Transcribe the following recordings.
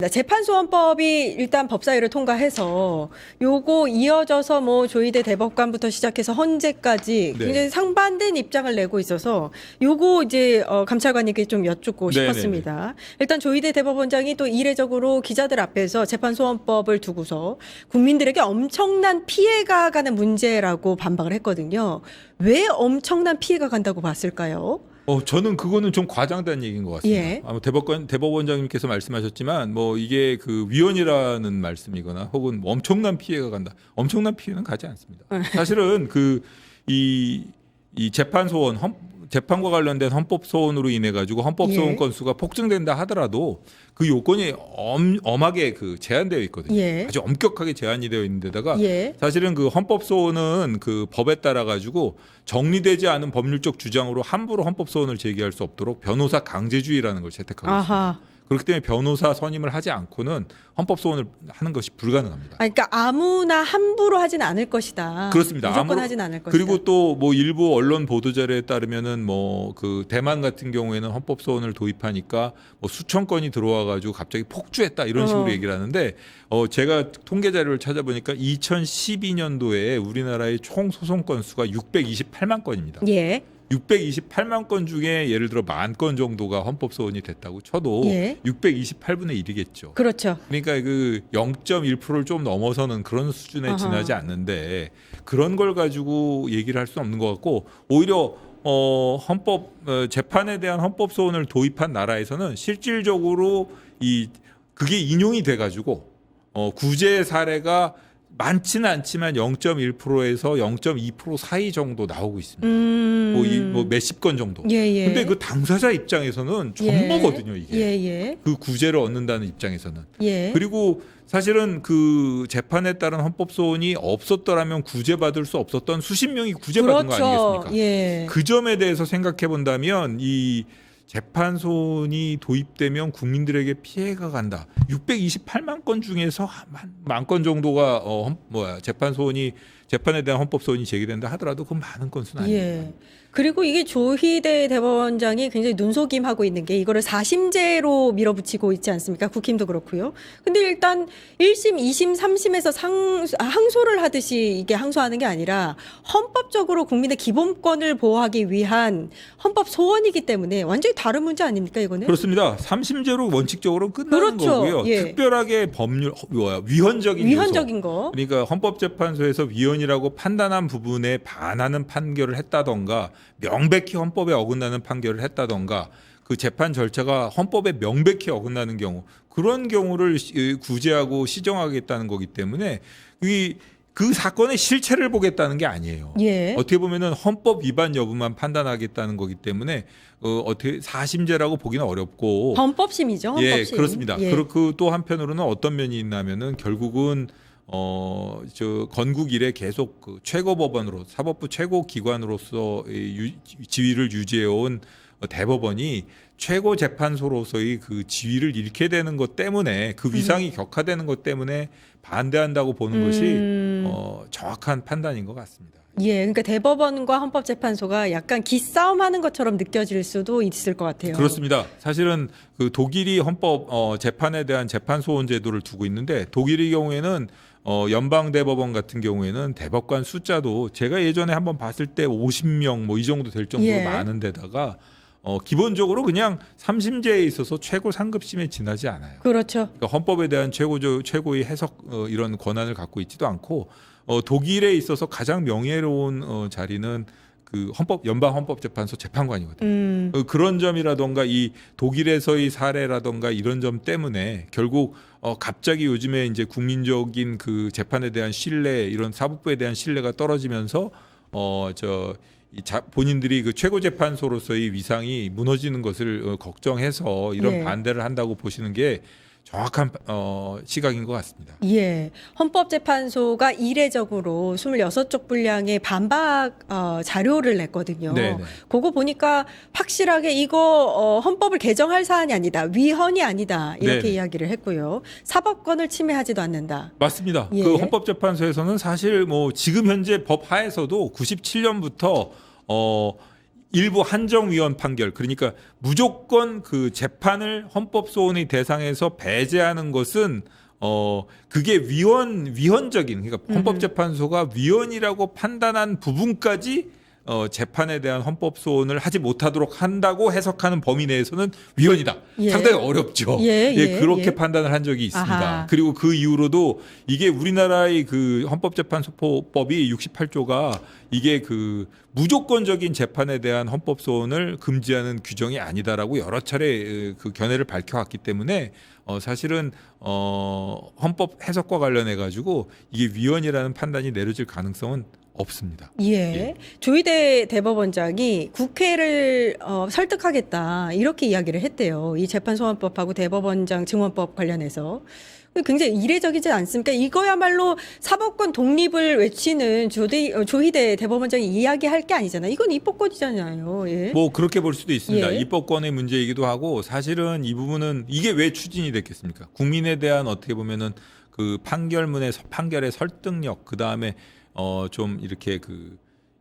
재판소원법이 일단 법사위를 통과해서 요거 이어져서 뭐 조희대 대법관부터 시작해서 헌재까지 네. 굉장히 상반된 입장을 내고 있어서 요거 이제 감찰관에게 좀 여쭙고 네네네. 싶었습니다. 일단 조희대 대법원장이 또 이례적으로 기자들 앞에서 재판소원법을 두고서 국민들에게 엄청난 피해가 가는 문제라고 반박을 했거든요. 왜 엄청난 피해가 간다고 봤을까요? 저는 그거는 좀 과장된 얘기인 것 같습니다. 예. 아마 대법원장님께서 말씀하셨지만 뭐 이게 그 위헌이라는 말씀이거나 혹은 뭐 엄청난 피해가 간다. 엄청난 피해는 가지 않습니다. 사실은 이 재판소원 재판과 관련된 헌법 소원으로 인해 가지고 헌법 소원 예. 건수가 폭증된다 하더라도 그 요건이 엄하게 제한되어 있거든요. 예. 아주 엄격하게 제한이 되어 있는 데다가 예. 사실은 그 헌법 소원은 그 법에 따라 가지고 정리되지 않은 법률적 주장으로 함부로 헌법 소원을 제기할 수 없도록 변호사 강제주의라는 걸 채택하고 아하. 있습니다. 그렇기 때문에 변호사 선임을 하지 않고는 헌법 소원을 하는 것이 불가능합니다. 그러니까 아무나 함부로 하진 않을 것이다. 그렇습니다. 무조건 하진 않을 것이다. 그리고 또 뭐 일부 언론 보도 자료에 따르면은 뭐 그 대만 같은 경우에는 헌법 소원을 도입하니까 뭐 수천 건이 들어와 가지고 갑자기 폭주했다 이런 식으로 얘기를 하는데 제가 통계 자료를 찾아보니까 2012년도에 우리나라의 총 소송 건수가 628만 건입니다. 예. 628만 건 중에 예를 들어 10,000건 정도가 헌법 소원이 됐다고 쳐도 예. 628분의 1이겠죠. 그렇죠. 그러니까 그 0.1%를 좀 넘어서는 그런 수준에 아하. 지나지 않는데 그런 걸 가지고 얘기를 할 수 없는 것 같고 오히려 재판에 대한 헌법 소원을 도입한 나라에서는 실질적으로 그게 인용이 돼 가지고 구제 사례가 많지는 않지만 0.1%에서 0.2% 사이 정도 나오고 있습니다. 뭐 몇십 건 정도. 예. 근데 그 당사자 입장에서는 전부거든요, 이게. 예. 그 구제를 얻는다는 입장에서는. 예. 그리고 사실은 그 재판에 따른 헌법 소원이 없었더라면 구제받을 수 없었던 수십 명이 구제받은 그렇죠. 거 아니겠습니까? 예. 그 점에 대해서 생각해 본다면 이 재판소원이 도입되면 국민들에게 피해가 간다. 628만 건 중에서 10,000건 정도가 재판에 대한 헌법 소원이 제기된다 하더라도 그건 많은 건수는 아닙니다. 예. 그리고 이게 조희대 대법원장이 굉장히 눈속임하고 있는 게 이거를 4심제로 밀어붙이고 있지 않습니까? 국힘도 그렇고요. 근데 일단 1심, 2심, 3심에서 항소를 하듯이 이게 항소하는 게 아니라 헌법적으로 국민의 기본권을 보호하기 위한 헌법 소원이기 때문에 완전히 다른 문제 아닙니까, 이거는? 그렇습니다. 3심제로 원칙적으로 끝나는 그렇죠. 거고요. 예. 특별하게 위헌적인 위헌적인 거. 그러니까 헌법재판소에서 위헌이라고 판단한 부분에 반하는 판결을 했다던가 명백히 헌법에 어긋나는 판결을 했다던가 그 재판 절차가 헌법에 명백히 어긋나는 경우 그런 경우를 구제하고 시정하겠다는 거기 때문에 그 사건의 실체를 보겠다는 게 아니에요. 예. 어떻게 보면은 헌법 위반 여부만 판단하겠다는 거기 때문에 어떻게 사심제라고 보기는 어렵고 헌법심이죠. 헌법심. 예, 그렇습니다. 예. 그리고 또 한편으로는 어떤 면이 있냐면은 결국은 건국 이래 계속 그 최고법원으로 사법부 최고 기관으로서 지위를 유지해온 대법원이 최고 재판소로서의 그 지위를 잃게 되는 것 때문에 그 위상이 격하되는 것 때문에 반대한다고 보는 것이 정확한 판단인 것 같습니다. 예, 그러니까 대법원과 헌법재판소가 약간 기싸움하는 것처럼 느껴질 수도 있을 것 같아요. 그렇습니다. 사실은 그 독일이 헌법 재판에 대한 재판 소원 제도를 두고 있는데 독일의 경우에는 연방 대법원 같은 경우에는 대법관 숫자도 제가 예전에 한번 봤을 때 50명 뭐 이 정도 될 정도로 예. 많은 데다가 기본적으로 그냥 3심제에 있어서 최고 상급심에 지나지 않아요. 그렇죠. 그러니까 헌법에 대한 최고의 해석 이런 권한을 갖고 있지도 않고 독일에 있어서 가장 명예로운 자리는 그 연방 헌법재판소 재판관이거든요. 그런 점이라던가 이 독일에서의 사례라던가 이런 점 때문에 결국 갑자기 요즘에 이제 국민적인 그 재판에 대한 신뢰 이런 사법부에 대한 신뢰가 떨어지면서 본인들이 그 최고재판소로서의 위상이 무너지는 것을 걱정해서 이런 예. 반대를 한다고 보시는 게 정확한 시각인 것 같습니다. 예. 헌법재판소가 이례적으로 26쪽 분량의 반박 자료를 냈거든요. 네네. 그거 보니까 확실하게 이거 헌법을 개정할 사안이 아니다. 위헌이 아니다. 이렇게 네네. 이야기를 했고요. 사법권을 침해하지도 않는다. 맞습니다. 예. 그 헌법재판소에서는 사실 뭐 지금 현재 법 하에서도 97년부터 일부 한정위원 판결, 그러니까 무조건 그 재판을 헌법소원의 대상에서 배제하는 것은 그게 위헌적인, 그러니까 헌법재판소가 위헌이라고 판단한 부분까지 재판에 대한 헌법소원을 하지 못하도록 한다고 해석하는 범위 내에서는 위헌이다. 예. 상당히 어렵죠. 그렇게 예. 판단을 한 적이 있습니다. 아하. 그리고 그 이후로도 이게 우리나라의 그 헌법재판소법이 68조가 이게 그 무조건적인 재판에 대한 헌법소원을 금지하는 규정이 아니다라고 여러 차례 그 견해를 밝혀왔기 때문에 사실은 헌법 해석과 관련해 가지고 이게 위헌이라는 판단이 내려질 가능성은 없습니다. 예. 조희대 대법원장이 국회를 설득하겠다 이렇게 이야기를 했대요. 이 재판소환법하고 대법원장 증언법 관련해서. 굉장히 이례적이지 않습니까? 이거야말로 사법권 독립을 외치는 조희대 대법원장이 이야기할 게 아니잖아요. 이건 입법권이잖아요. 예. 뭐 그렇게 볼 수도 있습니다. 예. 입법권의 문제이기도 하고 사실은 이 부분은 이게 왜 추진이 됐겠습니까? 국민에 대한 어떻게 보면은 그 판결의 설득력, 그 다음에 좀 이렇게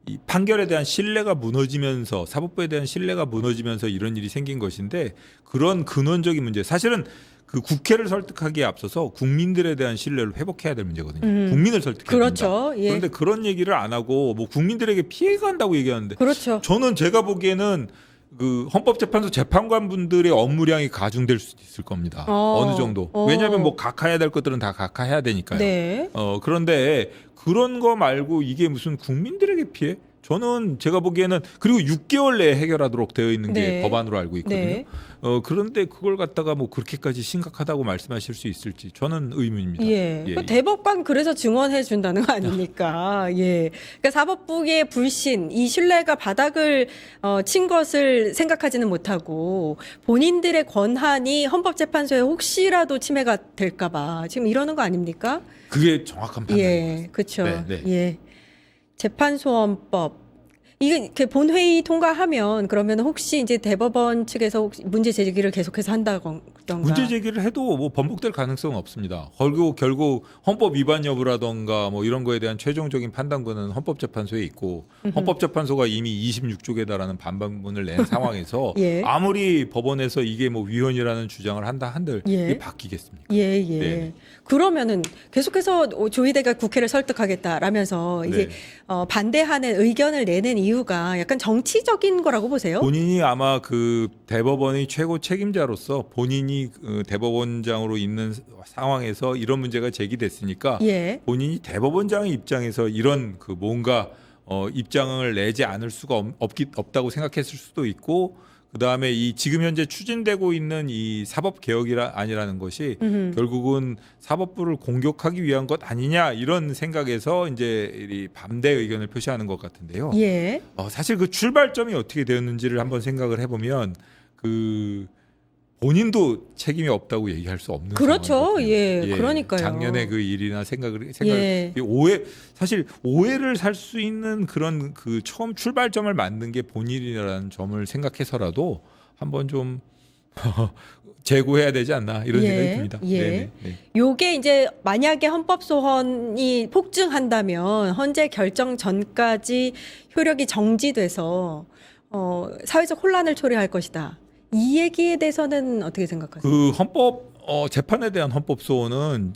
이 판결에 대한 신뢰가 무너지면서 사법부에 대한 신뢰가 무너지면서 이런 일이 생긴 것인데 그런 근원적인 문제, 사실은 그 국회를 설득하기에 앞서서 국민들에 대한 신뢰를 회복해야 될 문제거든요. 국민을 설득해야 그렇죠. 된다. 예. 그런데 그런 얘기를 안 하고 뭐 국민들에게 피해가 간다고 얘기하는데 그렇죠. 저는 제가 보기에는 그 헌법재판소 재판관분들의 업무량이 가중될 수도 있을 겁니다. 어느 정도. 왜냐하면 뭐 각하해야 될 것들은 다 각하해야 되니까요. 네. 그런데 그런 거 말고 이게 무슨 국민들에게 피해? 저는 제가 보기에는 그리고 6개월 내에 해결하도록 되어 있는 게 네. 법안으로 알고 있거든요. 네. 그런데 그걸 갖다가 뭐 그렇게까지 심각하다고 말씀하실 수 있을지 저는 의문입니다. 예. 그 대법관 그래서 증언해 준다는 거 아닙니까? 예. 그러니까 사법부의 불신, 이 신뢰가 바닥을 친 것을 생각하지는 못하고 본인들의 권한이 헌법재판소에 혹시라도 침해가 될까봐 지금 이러는 거 아닙니까? 그게 정확한 판단인 것 같습니다. 예, 그렇죠. 네. 예. 재판소원법. 이게 그 본회의 통과하면 그러면 혹시 이제 대법원 측에서 혹시 문제 제기를 계속해서 한다던가. 문제 제기를 해도 뭐 번복될 가능성은 없습니다. 결국 헌법 위반 여부라던가 뭐 이런 거에 대한 최종적인 판단권은 헌법재판소에 있고 헌법재판소가 이미 26조에 달하는 반박문을 낸 상황에서 예. 아무리 법원에서 이게 뭐 위헌이라는 주장을 한다 한들 예. 이게 바뀌겠습니까? 예. 네. 그러면은 계속해서 조희대가 국회를 설득하겠다라면서 이제 네. 반대하는 의견을 내는 이유가 약간 정치적인 거라고 보세요? 본인이 아마 그 대법원의 최고 책임자로서 본인이 그 대법원장으로 있는 상황에서 이런 문제가 제기됐으니까 예. 본인이 대법원장의 입장에서 이런 그 뭔가 입장을 내지 않을 수가 없다고 생각했을 수도 있고, 그 다음에 이 지금 현재 추진되고 있는 이 사법 개혁이라는 것이 결국은 사법부를 공격하기 위한 것 아니냐 이런 생각에서 이제 이 반대 의견을 표시하는 것 같은데요. 예. 사실 그 출발점이 어떻게 되었는지를 한번 생각을 해보면 그 본인도 책임이 없다고 얘기할 수 없는 그렇죠. 상황이거든요. 예, 그러니까요. 작년에 그 일이나 생각을 예. 사실 오해를 살 수 있는 그런 그 처음 출발점을 만든 게 본인이라는 점을 생각해서라도 한번 좀 재고해야 되지 않나 이런 예, 생각이 듭니다. 예. 네네. 요게 이제 만약에 헌법소원이 폭증한다면 헌재 결정 전까지 효력이 정지돼서 사회적 혼란을 초래할 것이다. 이 얘기에 대해서는 어떻게 생각하세요? 그 헌법 재판에 대한 헌법 소원은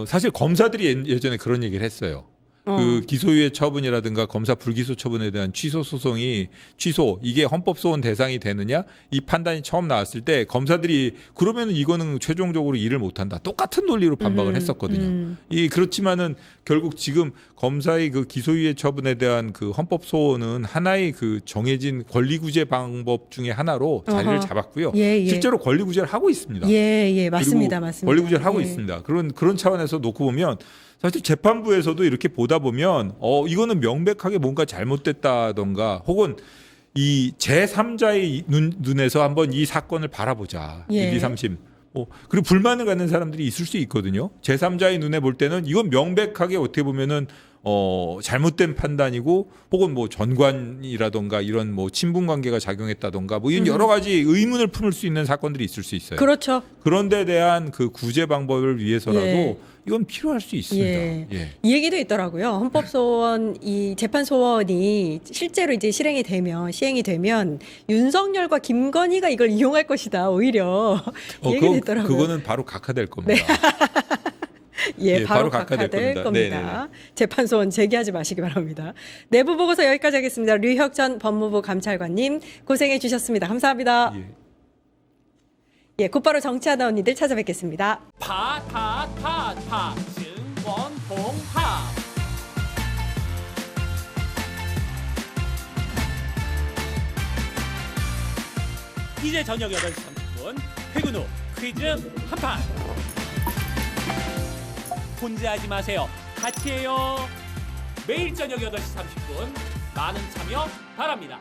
사실 검사들이 예전에 그런 얘기를 했어요. 그 기소유예 처분이라든가 검사 불기소 처분에 대한 취소 소송이 이게 헌법 소원 대상이 되느냐 이 판단이 처음 나왔을 때 검사들이 그러면은 이거는 최종적으로 일을 못 한다. 똑같은 논리로 반박을 했었거든요. 그렇지만은 결국 지금 검사의 그 기소유예 처분에 대한 그 헌법 소원은 하나의 그 정해진 권리구제 방법 중에 하나로 자리를 잡았고요. 예. 실제로 권리구제를 하고 있습니다. 예, 맞습니다. 맞습니다. 권리구제를 하고 예. 있습니다. 그런 차원에서 놓고 보면 사실 재판부에서도 이렇게 보다 보면 이거는 명백하게 뭔가 잘못됐다던가 혹은 이 제3자의 눈에서 한번 이 사건을 바라보자. 예. 1, 2, 3심. 그리고 불만을 갖는 사람들이 있을 수 있거든요. 제3자의 눈에 볼 때는 이건 명백하게 어떻게 보면은 잘못된 판단이고 혹은 뭐 전관이라던가 이런 뭐 친분 관계가 작용했다던가 뭐 이런 여러 가지 의문을 품을 수 있는 사건들이 있을 수 있어요. 그렇죠. 그런 데 대한 그 구제 방법을 위해서라도 예. 이건 필요할 수 있습니다. 예. 예. 이 얘기도 있더라고요. 헌법소원 이 재판 소원이 실제로 이제 시행이 되면 윤석열과 김건희가 이걸 이용할 것이다. 오히려 이 얘기도 있더라고요. 그거는 바로 각하될 겁니다. 예, 예, 바로 바로 각하될 겁니다. 겁니다. 재판 소원 제기하지 마시기 바랍니다. 내부 보고서 여기까지 하겠습니다. 류혁 전 법무부 감찰관님 고생해 주셨습니다. 감사합니다. 예. 예, 곧바로 정치하다 언니들 찾아뵙겠습니다. 증권봉합 이제 저녁 8시 30분 퇴근 후 퀴즈 한판 혼자 하지 마세요. 같이 해요. 매일 저녁 8시 30분 많은 참여 바랍니다.